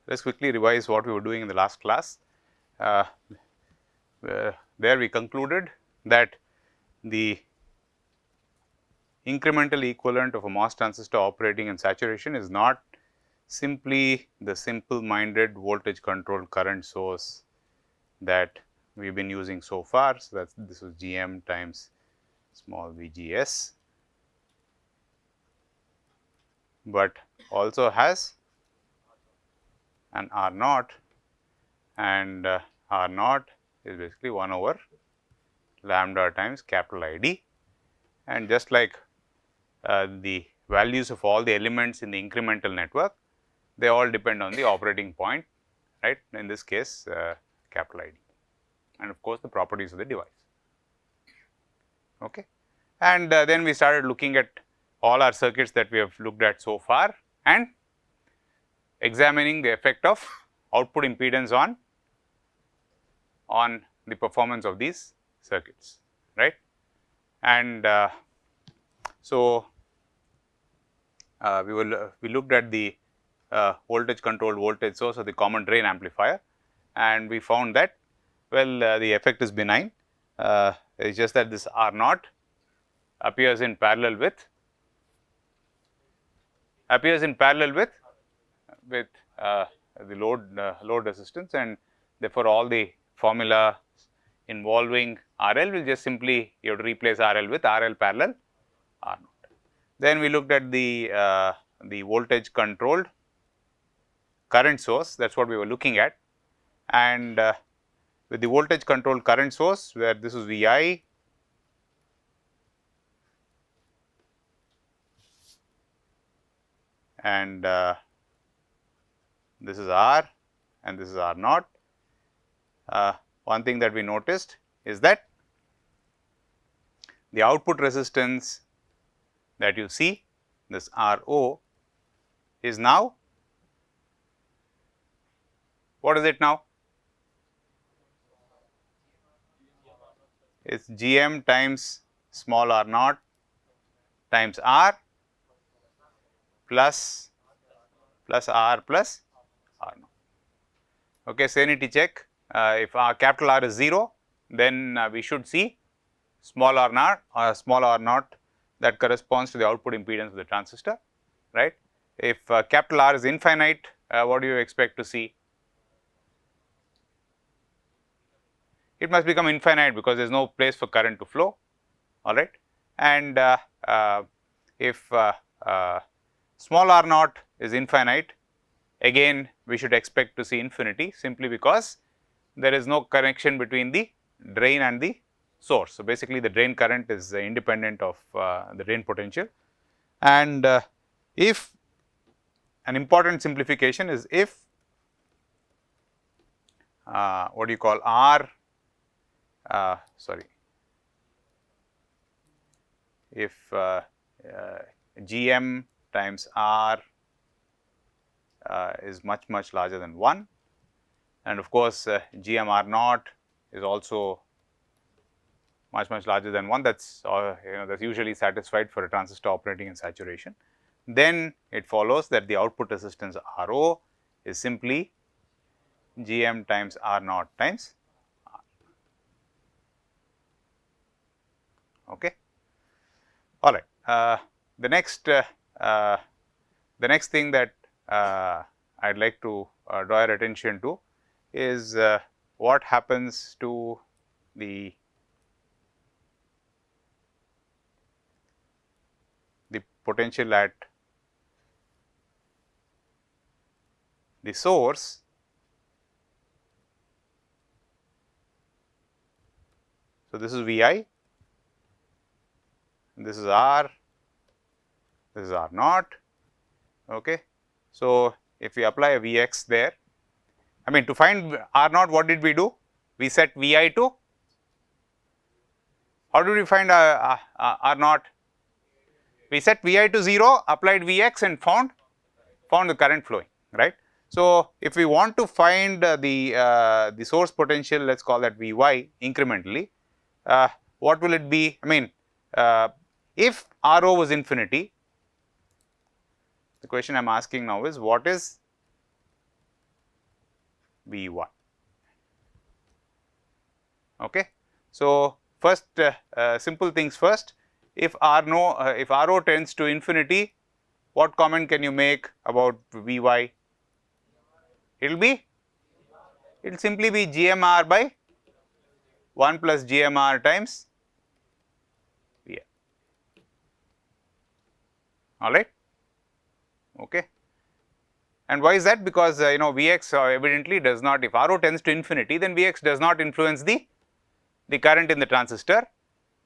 let's quickly revise what we were doing in the last class. There we concluded that the incremental equivalent of a MOS transistor operating in saturation is not simply the simple minded voltage controlled current source that we have been using so far. So, that this is Gm times small VGS, but also has an R naught, and R naught is basically 1 over lambda times capital ID, and just like the values of all the elements in the incremental network, they all depend on the operating point, right, in this case capital ID, and of course, the properties of the device. Okay. And then we started looking at all our circuits that we have looked at so far and examining the effect of output impedance on the performance of these circuits, right. And so, we looked at the voltage controlled voltage source or the common drain amplifier, and we found that, well, the effect is benign. It is just that this R naught appears in parallel with the load resistance, and therefore, all the formula involving RL will just simply you have to replace RL with RL parallel R naught. Then we looked at the voltage controlled current source, that is what we were looking at, and with the voltage controlled current source, where this is Vi and this is R and this is R naught. One thing that we noticed is that the output resistance that you see, this RO, is now, what is it now? It is Gm times small r naught times R plus R plus R naught. Okay, sanity check. If capital R is 0, then we should see small r naught that corresponds to the output impedance of the transistor, right. If capital R is infinite, what do you expect to see? It must become infinite because there is no place for current to flow, all right. And if small r naught is infinite, again we should expect to see infinity, simply because there is no connection between the drain and the source. So, basically the drain current is independent of the drain potential, and if an important simplification is if what do you call R if Gm times R is much larger than 1, and of course, Gm R naught is also much larger than 1, that is that's usually satisfied for a transistor operating in saturation. Then it follows that the output resistance Ro is simply Gm times R naught times R. Okay. All right. The next thing that I would like to draw your attention to is what happens to the potential at the source So, this is Vi, this is R, this is R naught. Okay. So, if we apply a Vx there, I mean to find R naught, what did we do? We set Vi to, how did we find R naught? We set Vi to 0, applied Vx and found the current flowing, right. So, if we want to find the source potential, let us call that Vy incrementally, what will it be? I mean, if Ro was infinity, the question I am asking now is what is V1. Okay. So, first simple things first, if RO tends to infinity, what comment can you make about Vy? It will simply be GMR by 1 plus GMR times Vi. All right. Okay. And why is that? Because Vx evidently does not, if RO tends to infinity, then Vx does not influence the current in the transistor,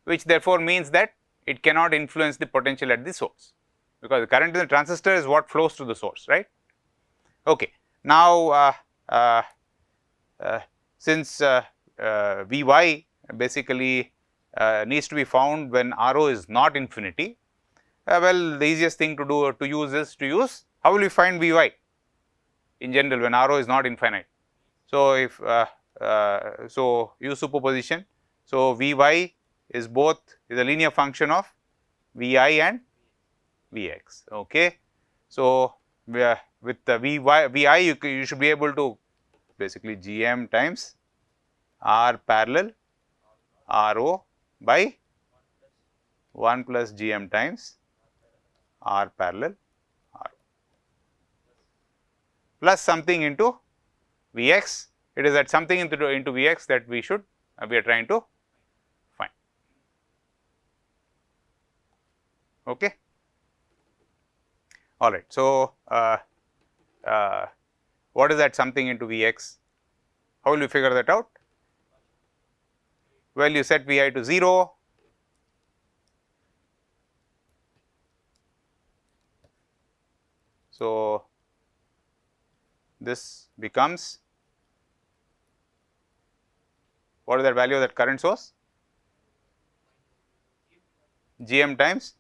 which therefore means that it cannot influence the potential at the source, because the current in the transistor is what flows to the source, right. Okay. Now, since Vy basically needs to be found when RO is not infinity, well, the easiest thing to use is to use, how will you find Vy in general when RO is not infinite? So, if so use superposition. So, Vy is a linear function of Vi and Vx. Okay. So, with the Vi you should be able to basically Gm times R parallel Ro by 1 plus Gm times R parallel R plus something into Vx. It is at something into Vx that we are trying to find. Okay. All right. So, what is that something into Vx? How will you figure that out? Well, you set Vi to 0. So, this becomes, what is that value of that current source? Gm times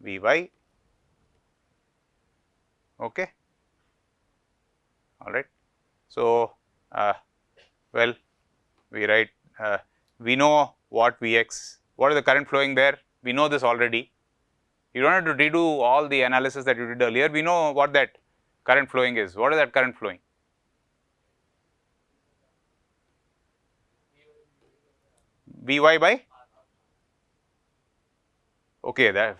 Vy. Okay. All right. So, well, we write, we know what Vx, what is the current flowing there, we know this already. You do not have to redo all the analysis that you did earlier, we know what that current flowing is. What is that current flowing? Vy by? Okay, that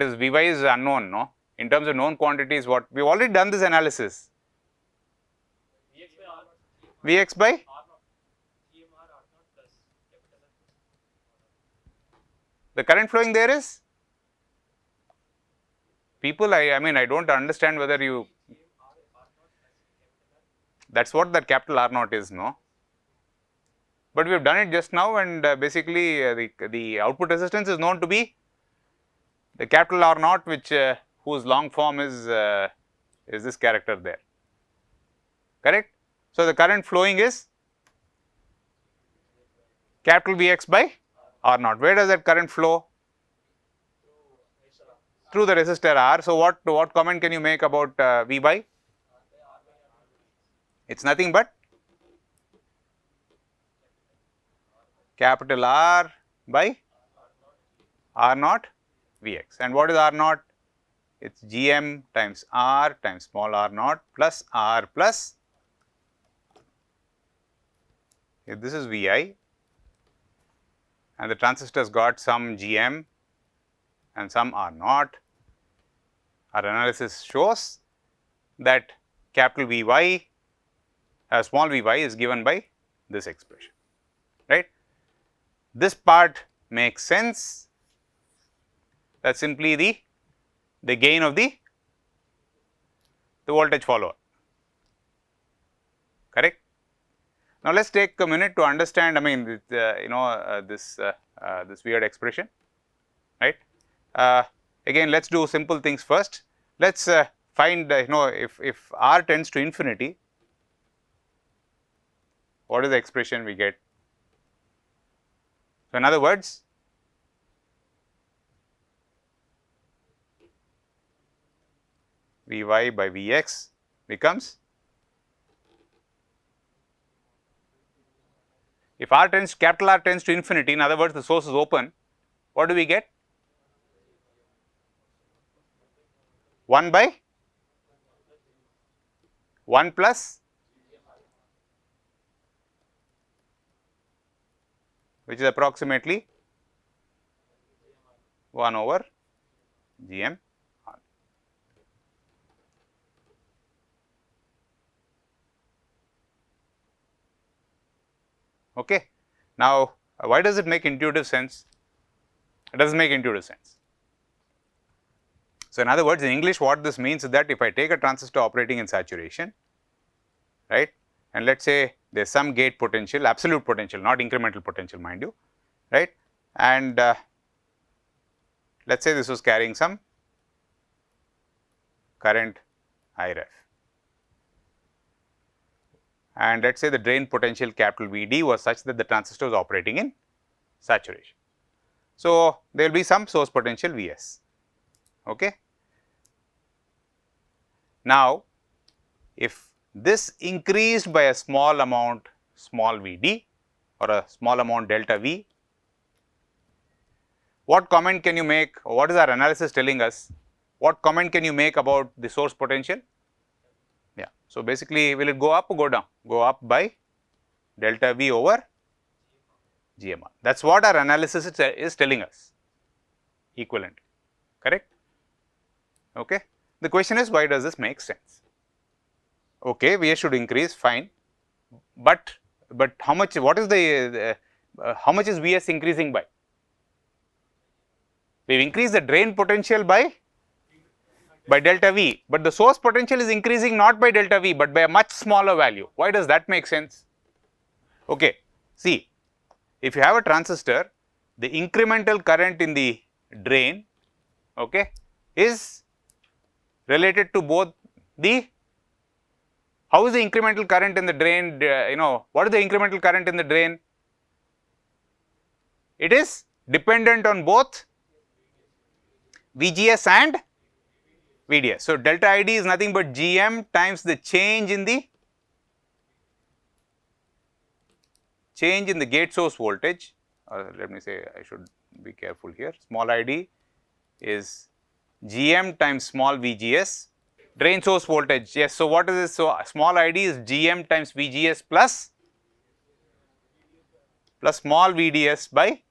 is Vy is unknown, no? In terms of known quantities, what we have already done this analysis. Vx by? The current flowing there is? People, I mean, I do not understand whether you, that is what that capital R naught is, no? But we have done it just now, and basically the output resistance is known to be the capital R naught, which whose long form is this character there, correct. So, the current flowing is capital Vx by R naught. Where does that current flow? Through the resistor R. So, what comment can you make about V by? It is nothing but capital R by R naught Vx. And what is R naught? It is Gm times R times small r naught plus R plus, if this is Vi and the transistor has got some Gm and some R naught, our analysis shows that capital Vy, small Vy is given by this expression, right. This part makes sense, that is simply the gain of the voltage follower, correct. Now, let us take a minute to understand, I mean, this weird expression, right. Again, let us do simple things first. Let us find, if R tends to infinity, what is the expression we get? So, in other words, Vy by Vx becomes, if capital R tends to infinity, in other words the source is open, what do we get? 1 by 1 plus, which is approximately 1 over Gm R. Okay. Now, why does it make intuitive sense? It does not make intuitive sense. So, in other words, in English what this means is that if I take a transistor operating in saturation, right, and let us say there is some gate potential, absolute potential, not incremental potential, mind you, right, and let us say this was carrying some current I ref, and let us say the drain potential capital VD was such that the transistor is operating in saturation. So, there will be some source potential Vs. Okay. Now, if this increased by a small amount small Vd or a small amount delta V, what comment can you make, or what is our analysis telling us? What comment can you make about the source potential? Yeah. So, basically will it go up or go down? Go up by delta V over GMR. That is what our analysis is telling us equivalent, correct? Okay. The question is, why does this make sense? Okay, Vs should increase, fine, but how much, what is the how much is Vs increasing by? We have increased the drain potential by delta V, but the source potential is increasing not by delta V, but by a much smaller value. Why does that make sense? Okay, see, if you have a transistor, the incremental current in the drain, okay, is related to both the, how is the incremental current in the drain, what is the incremental current in the drain? It is dependent on both VGS and VDS. So, delta ID is nothing but Gm times the change in the gate source voltage, let me say, I should be careful here, small id is Gm times small VGS, drain source voltage, yes. So, what is this? So, small id is Gm times VGS plus small VDS by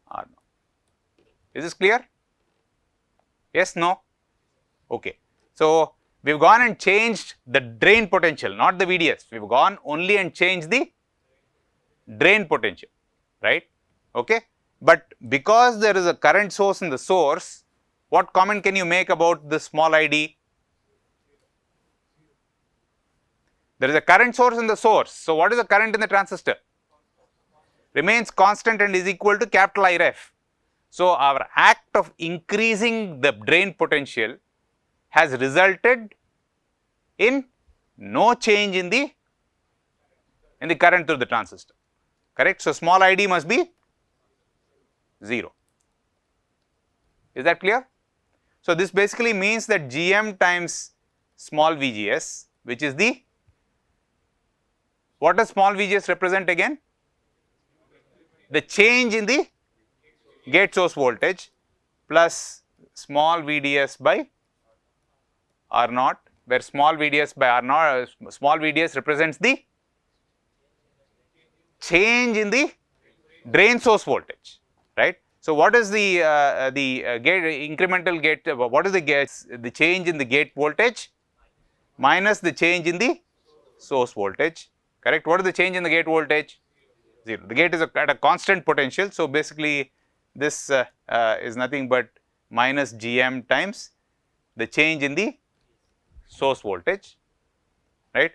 R. Is this clear? Yes, no? Okay. So, we have gone and changed the drain potential, not the VDS, we have gone only and changed the drain potential, right, okay. But because there is a current source in the source, what comment can you make about the small id? There is a current source in the source. So, what is the current in the transistor? Remains constant and is equal to capital I ref. So, our act of increasing the drain potential has resulted in no change in the current through the transistor, correct. So, small id must be 0. Is that clear? So, this basically means that Gm times small VGS, which is the, what does small VGS represent again? The change in the gate source voltage plus small VDS by R naught, where small VDS by R naught, small VDS represents the change in the drain source voltage, right. So, what is the gate incremental gate, what is the change in the gate voltage minus the change in the source voltage, correct. What is the change in the gate voltage? 0. The gate is at a constant potential. So, basically this is nothing but minus Gm times the change in the source voltage, right,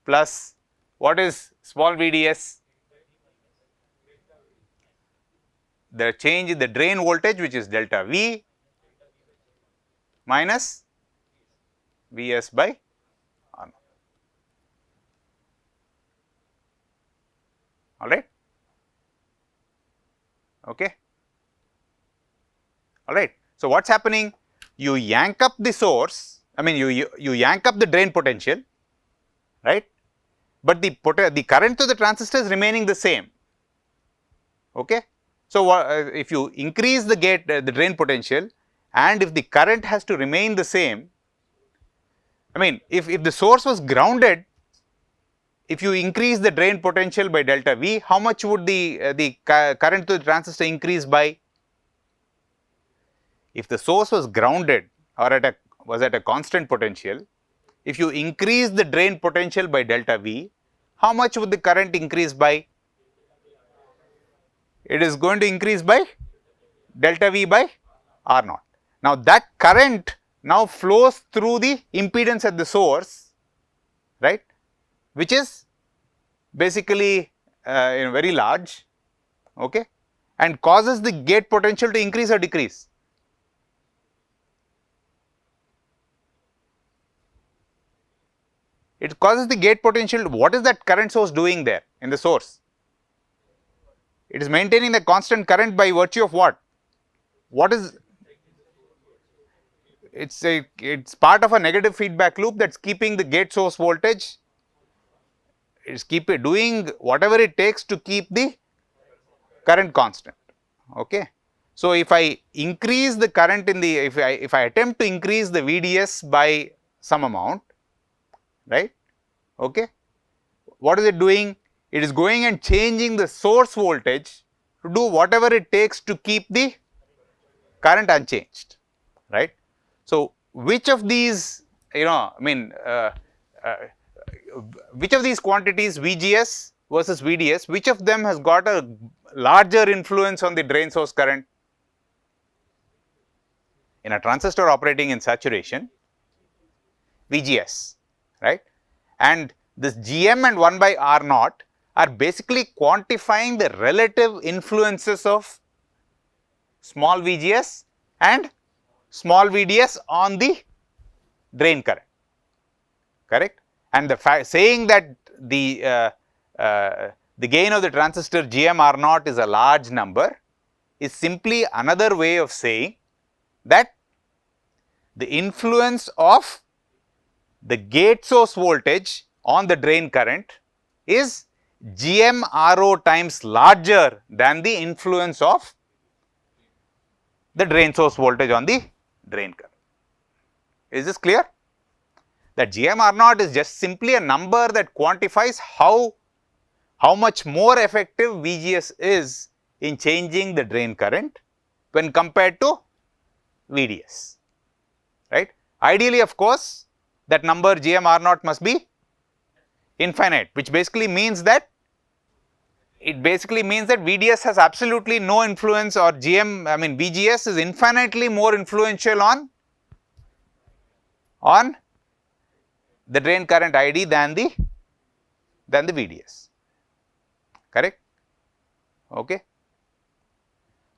plus what is small VDS? The change in the drain voltage, which is delta V minus Vs by R naught. All right. Okay. All right. So, what is happening? You yank up the source, I mean you yank up the drain potential, right, but the current to the transistor is remaining the same. Okay. So, if you increase the gate the drain potential and if the current has to remain the same, I mean, if the source was grounded, if you increase the drain potential by delta V, how much would the current to the transistor increase by? If the source was grounded or was at a constant potential, if you increase the drain potential by delta V, how much would the current increase by? It is going to increase by delta V by R naught. Now that current now flows through the impedance at the source, right, which is basically very large, okay, and causes the gate potential to increase or decrease. It causes the gate potential. What is that current source doing there in the source? It is maintaining the constant current by virtue of what? What is? It's part of a negative feedback loop that's keeping the gate source voltage. It's doing whatever it takes to keep the current constant. Okay. So if I increase the current in the, if I attempt to increase the VDS by some amount, right, okay, what is it doing? It is going and changing the source voltage to do whatever it takes to keep the current unchanged, right. So which of these, which of these quantities, VGS versus VDS, which of them has got a larger influence on the drain source current? In a transistor operating in saturation, VGS, right, and this GM and 1 by R naught are basically quantifying the relative influences of small VGS and small VDS on the drain current, correct. And the saying that the gain of the transistor GM R naught is a large number is simply another way of saying that the influence of the gate source voltage on the drain current is GM RO times larger than the influence of the drain source voltage on the drain current. Is this clear? That GM R naught is just simply a number that quantifies how much more effective VGS is in changing the drain current when compared to VDS, right. Ideally, of course, that number GM R naught must be infinite, which basically means that VDS has absolutely no influence, or VGS is infinitely more influential on the drain current ID than the VDS, correct, okay.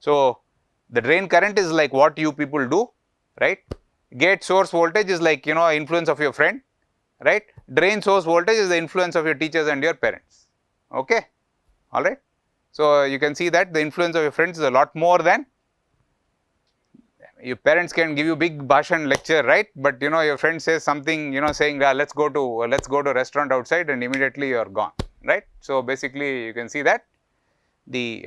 So the drain current is like what you people do, right. Gate source voltage is like, influence of your friend, right. Drain source voltage is the influence of your teachers and your parents, okay, all right. So you can see that the influence of your friends is a lot more than your parents can give you big bhashan lecture, right, but your friend says something, saying let's go to a restaurant outside, and immediately you are gone, right. So basically you can see that the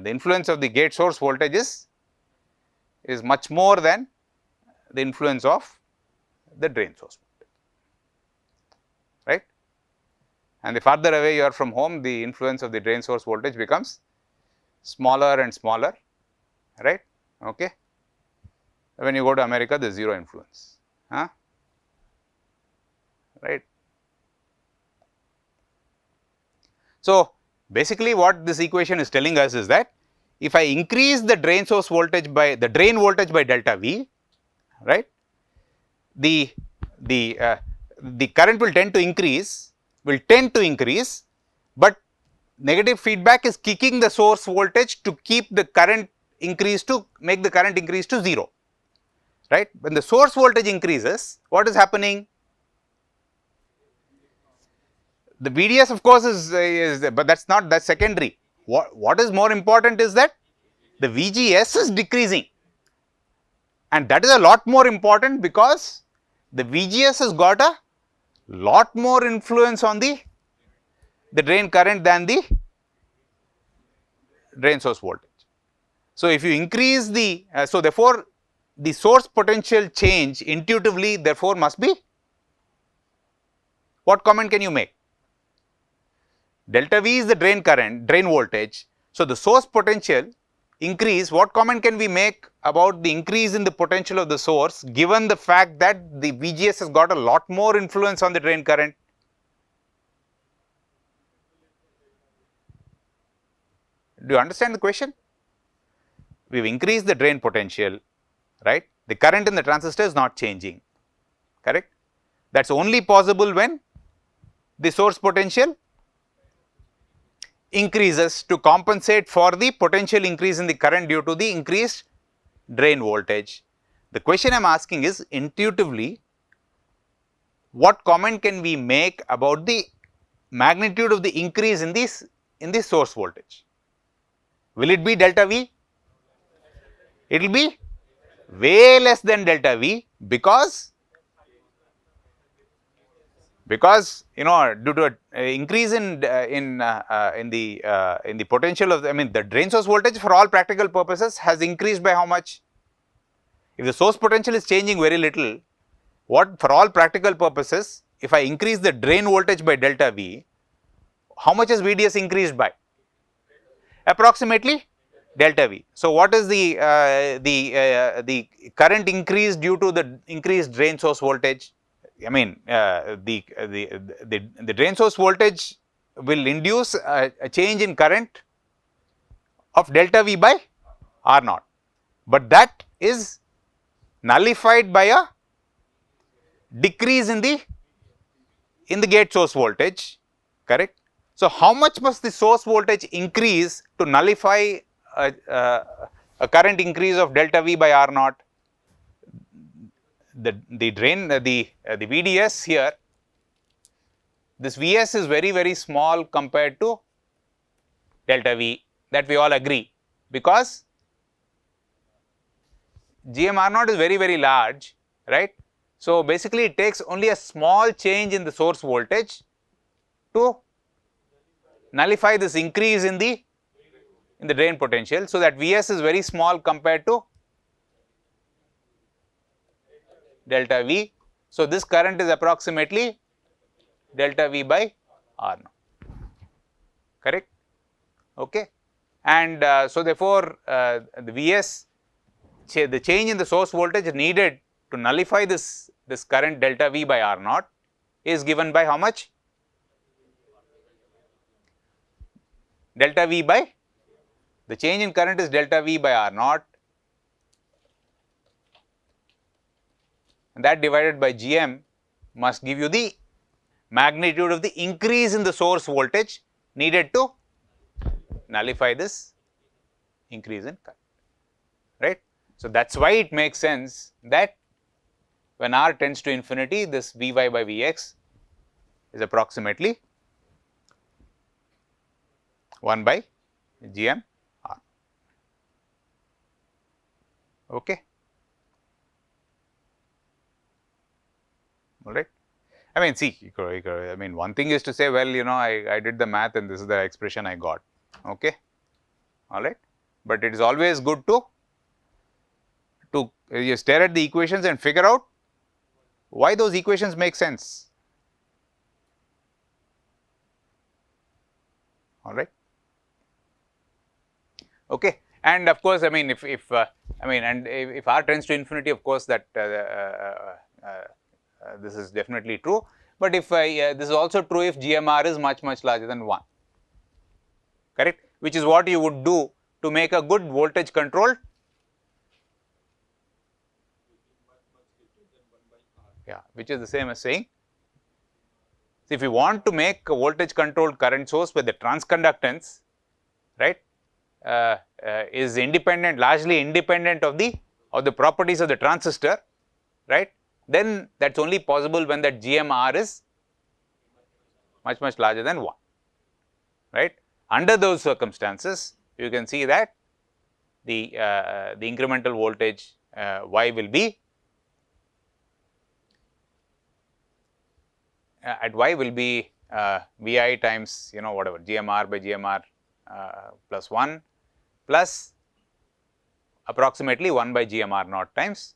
influence of the gate source voltage is much more than the influence of the drain source voltage, right. And the farther away you are from home, the influence of the drain source voltage becomes smaller and smaller, right, okay. When you go to America, there is zero influence, right. So basically what this equation is telling us is that if I increase the drain source voltage by the drain voltage by delta V, right, the current will tend to increase, but negative feedback is kicking the source voltage to keep the current increase to make the current increase to 0, right. When the source voltage increases, what is happening? The VDS of course is but that's secondary. What is more important is that the VGS is decreasing, and that is a lot more important because the VGS has got a lot more influence on the drain current than the drain source voltage. So if you increase the, so therefore the source potential change intuitively therefore must be what comment can you make? Delta V is the drain current, drain voltage. So, the source potential increase, what comment can we make about the increase in the potential of the source given the fact that the VGS has got a lot more influence on the drain current? Do you understand the question? We have increased the drain potential, right? The current in the transistor is not changing, correct? That is only possible when the source potential increases to compensate for the potential increase in the current due to the increased drain voltage. The question I am asking is intuitively, what comment can we make about the magnitude of the increase in the source voltage? Will it be delta V? It will be way less than delta V because you know, due to an increase in the potential of the, I mean the drain source voltage for all practical purposes has increased by how much? If the source potential is changing very little, what for all practical purposes, if I increase the drain voltage by delta V, how much is VDS increased by? Approximately delta V. So, what is the current increase due to the increased drain source voltage? I mean the drain source voltage will induce a change in current of delta V by R naught, but that is nullified by a decrease in the gate source voltage, correct. So, how much must the source voltage increase to nullify a current increase of delta V by R naught? The drain, the VDS here, this Vs is very small compared to delta V, that we all agree, because GM R naught is very large, right. So, basically it takes only a small change in the source voltage to nullify this increase in the drain potential. So, that Vs is very small compared to delta V. So, this current is approximately delta V by R naught, correct, okay. And so, therefore, the Vs, the change in the source voltage needed to nullify this current delta V by R naught is given by how much? Delta V by, the change in current is delta V by R naught, and that divided by GM must give you the magnitude of the increase in the source voltage needed to nullify this increase in current, right. So, that is why it makes sense that when R tends to infinity, this Vy by Vx is approximately 1 by GM R, okay. All right. I mean, see, I mean, one thing is to say, well, you know, I did the math and this is the expression I got, okay, all right. But it is always good to you stare at the equations and figure out why those equations make sense, all right, okay. And of course, I mean, if R tends to infinity, of course, that this is definitely true, but if this is also true if GMR is much larger than 1, correct, which is what you would do to make a good voltage controlled, yeah, which is the same as saying, so if you want to make a voltage controlled current source where the transconductance, right, is independent, largely independent of the properties of the transistor, right, then that is only possible when that GMR is much larger than 1, right. Under those circumstances, you can see that the incremental voltage Y will be at Y will be Vi times, you know, whatever GMR by GMR plus 1 plus approximately 1 by GMR naught times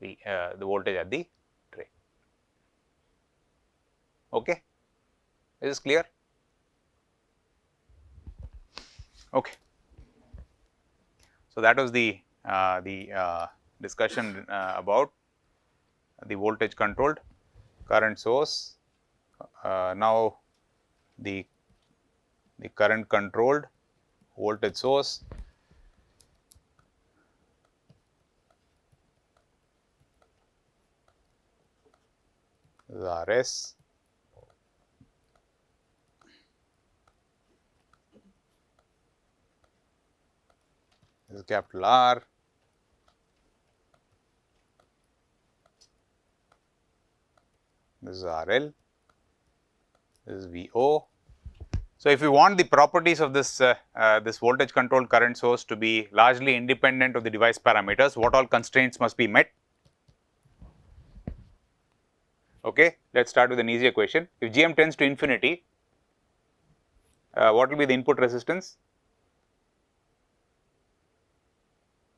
the voltage at the drain. Okay, is this clear? Okay. So that was the discussion about the voltage controlled current source. Now the current controlled voltage source. This is RS. This is capital R. This is RL. This is VO. So, if you want the properties of this this voltage controlled current source to be largely independent of the device parameters, what all constraints must be met? Okay, let us start with an easier question. If Gm tends to infinity, what will be the input resistance?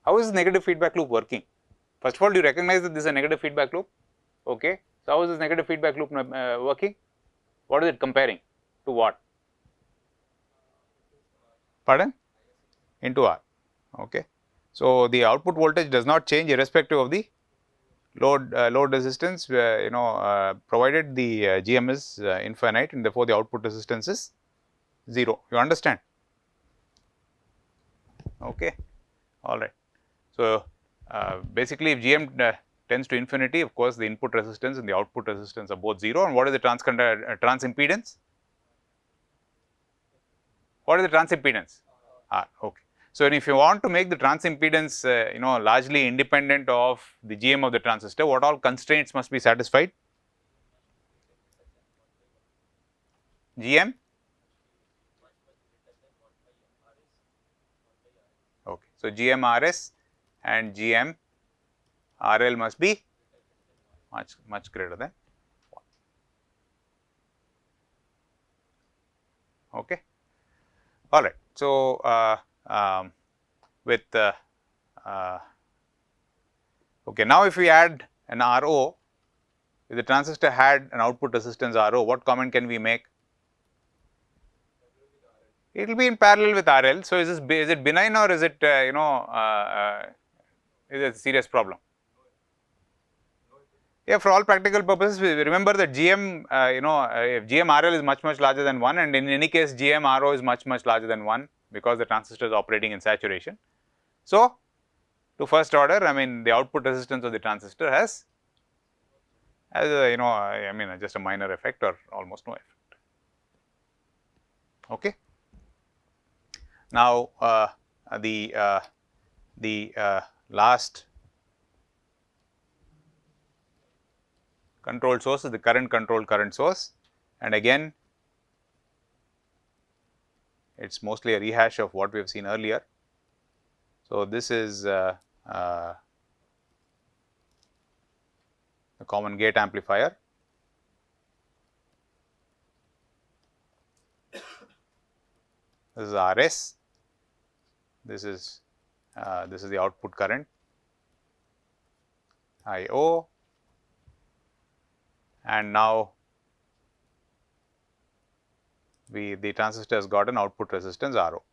How is this negative feedback loop working? First of all, do you recognize that this is a negative feedback loop? Okay, so how is this negative feedback loop working? What is it comparing to what? Pardon? Into R. Okay, so the output voltage does not change irrespective of the load resistance, provided the Gm is infinite, and therefore the output resistance is 0. You understand? Okay, all right. So basically, if Gm tends to infinity, of course, the input resistance and the output resistance are both 0. And what is the trans impedance? What is the trans impedance? R. Okay. So if you want to make the trans impedance, largely independent of the Gm of the transistor, what all constraints must be satisfied? Gm. Okay. So Gm Rs and Gm RL must be much greater than 1. Okay. All right. So with okay, now if we add an RO, if the transistor had an output resistance RO, what comment can we make? It will be in parallel with RL. So is it benign, or is it is it a serious problem? Yeah, for all practical purposes, remember that Gm, if Gm RL is much larger than 1, and in any case Gm RO is much larger than 1 because the transistor is operating in saturation. So to first order, I mean, the output resistance of the transistor has just a minor effect or almost no effect. Okay. Now the last control source is the current controlled current source, and again it is mostly a rehash of what we have seen earlier. So this is a common gate amplifier. This is RS. This is the output current, IO, and now the transistor has got an output resistance RO.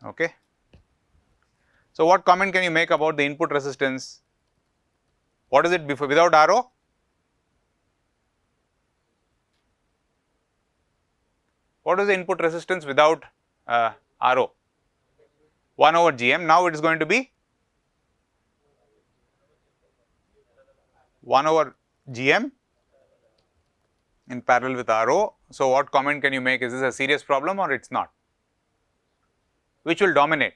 Okay. So what comment can you make about the input resistance? What is it before without RO? What is the input resistance without RO? 1 over Gm. Now it is going to be 1 over Gm in parallel with RO. So what comment can you make? Is this a serious problem or it is not? Which will dominate?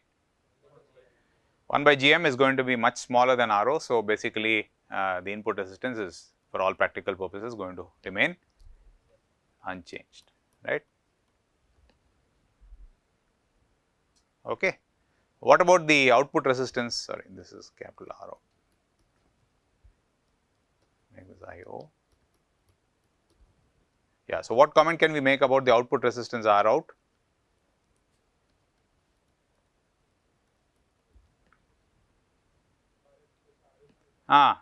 1 by Gm is going to be much smaller than RO. So basically the input resistance is, for all practical purposes, going to remain unchanged, right? Okay. What about the output resistance? Sorry, this is capital RO. Make this IO. Yeah. So what comment can we make about the output resistance R out?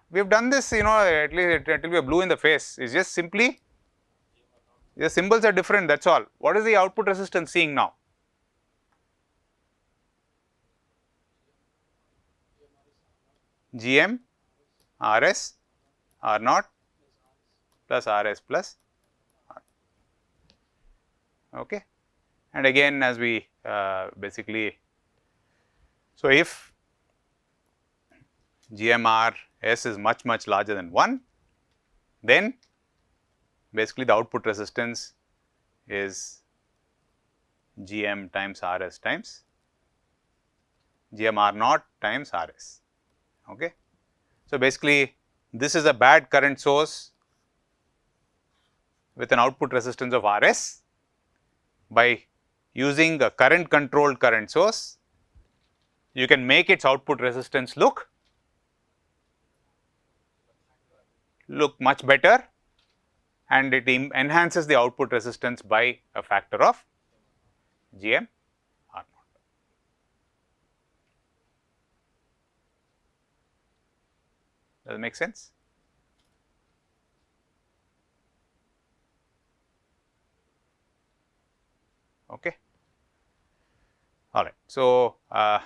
We have done this, at least it will be a blue in the face. It's just simply the symbols are different, that's all. What is the output resistance seeing now? GM RS R naught plus RS plus R. Okay. And again, as we basically, so if GMRS is much larger than 1, then basically the output resistance is GM times RS times GM R naught times RS. Okay. So basically this is a bad current source with an output resistance of RS. By using a current controlled current source, you can make its output resistance look much better, and it enhances the output resistance by a factor of GM R naught. Does it make sense? Okay. All right. So, I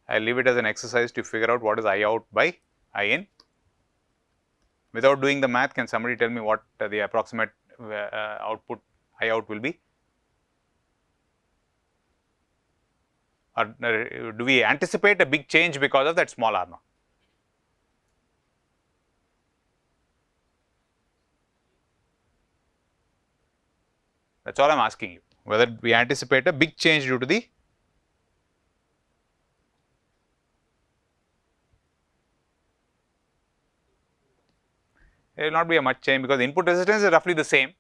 will leave it as an exercise to figure out what is I out by I in. Without doing the math, can somebody tell me what the approximate output I out will be? Or do we anticipate a big change because of that small R naught? That is all I am asking you, whether we anticipate a big change due to the there will not be a much change because the input resistance is roughly the same,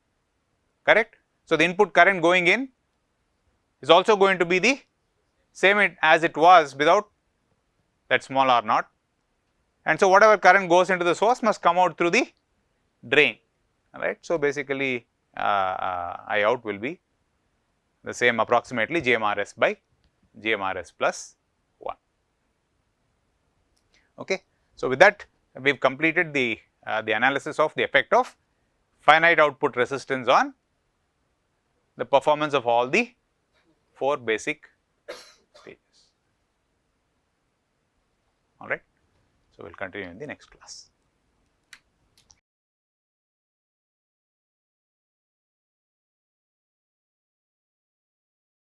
correct. So, the input current going in is also going to be the same as it was without that small R naught, and so whatever current goes into the source must come out through the drain, right. So, basically I out will be the same approximately GMRS by GMRS plus 1. Okay. So, with that we have completed the analysis of the effect of finite output resistance on the performance of all the 4 basic stages. All right. So, we will continue in the next class.